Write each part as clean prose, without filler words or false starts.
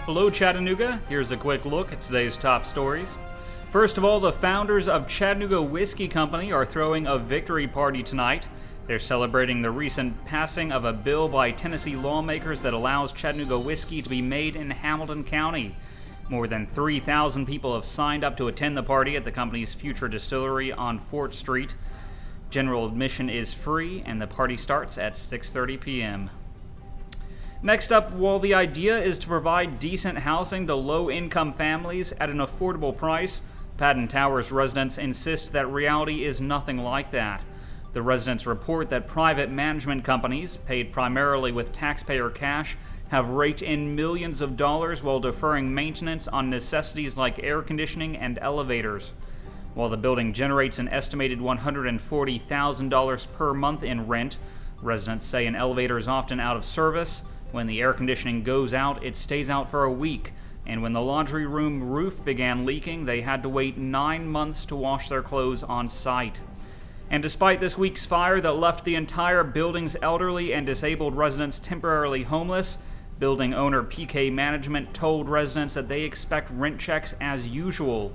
Hello Chattanooga, here's a quick look at today's top stories. First of all, the founders of Chattanooga Whiskey Company are throwing a victory party tonight. They're celebrating the recent passing of a bill by Tennessee lawmakers that allows Chattanooga whiskey to be made in Hamilton County. More than 3,000 people have signed up to attend the party at the company's future distillery on Fort Street. General admission is free and the party starts at 6:30 p.m. Next up, while the idea is to provide decent housing to low-income families at an affordable price, Patten Towers residents insist that reality is nothing like that. The residents report that private management companies, paid primarily with taxpayer cash, have raked in millions of dollars while deferring maintenance on necessities like air conditioning and elevators. While the building generates an estimated $140,000 per month in rent, residents say an elevator is often out of service. When the air conditioning goes out, it stays out for a week, and when the laundry room roof began leaking, they had to wait 9 months to wash their clothes on site. And despite this week's fire that left the entire building's elderly and disabled residents temporarily homeless, building owner PK Management told residents that they expect rent checks as usual.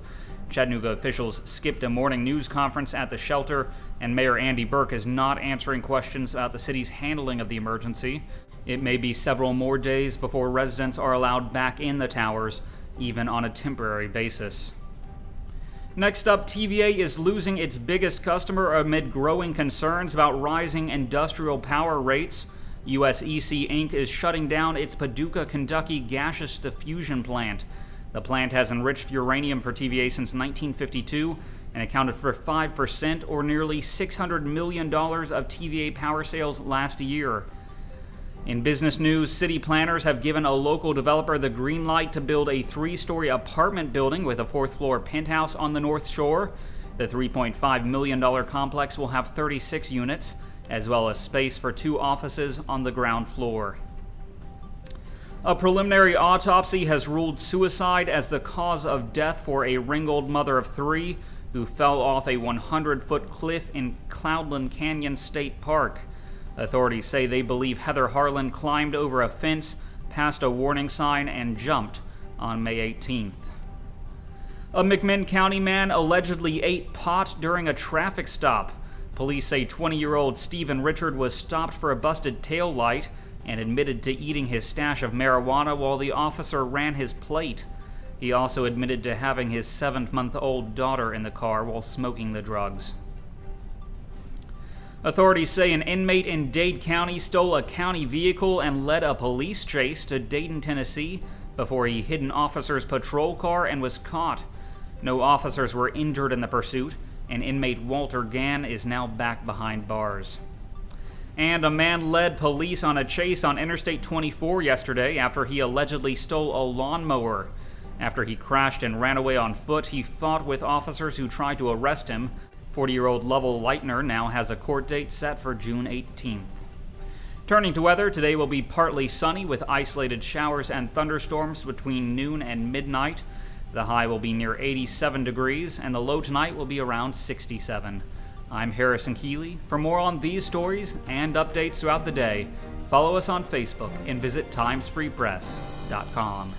Chattanooga officials skipped a morning news conference at the shelter, and Mayor Andy Burke is not answering questions about the city's handling of the emergency. It may be several more days before residents are allowed back in the towers, even on a temporary basis. Next up, TVA is losing its biggest customer amid growing concerns about rising industrial power rates. USEC Inc. is shutting down its Paducah, Kentucky gaseous diffusion plant. The plant has enriched uranium for TVA since 1952 and accounted for 5% or nearly $600 million of TVA power sales last year. In business news, city planners have given a local developer the green light to build a 3-story apartment building with a 4th-floor penthouse on the North Shore. The $3.5 million complex will have 36 units, as well as space for 2 offices on the ground floor. A preliminary autopsy has ruled suicide as the cause of death for a Ringgold mother of 3 who fell off a 100-foot cliff in Cloudland Canyon State Park. Authorities say they believe Heather Harlan climbed over a fence, passed a warning sign, and jumped on May 18th. A McMinn County man allegedly ate pot during a traffic stop. Police say 20-year-old Stephen Richard was stopped for a busted tail light and admitted to eating his stash of marijuana while the officer ran his plate. He also admitted to having his 7-month-old daughter in the car while smoking the drugs. Authorities say an inmate in Dade County stole a county vehicle and led a police chase to Dade, Tennessee, before he hid an officer's patrol car and was caught. No officers were injured in the pursuit, and inmate Walter Gann is now back behind bars. And a man led police on a chase on Interstate 24 yesterday after he allegedly stole a lawnmower. After he crashed and ran away on foot, he fought with officers who tried to arrest him. 40-year-old Lovell Leitner now has a court date set for June 18th. Turning to weather, today will be partly sunny with isolated showers and thunderstorms between noon and midnight. The high will be near 87 degrees, and the low tonight will be around 67. I'm Harrison Keeley. For more on these stories and updates throughout the day, follow us on Facebook and visit timesfreepress.com.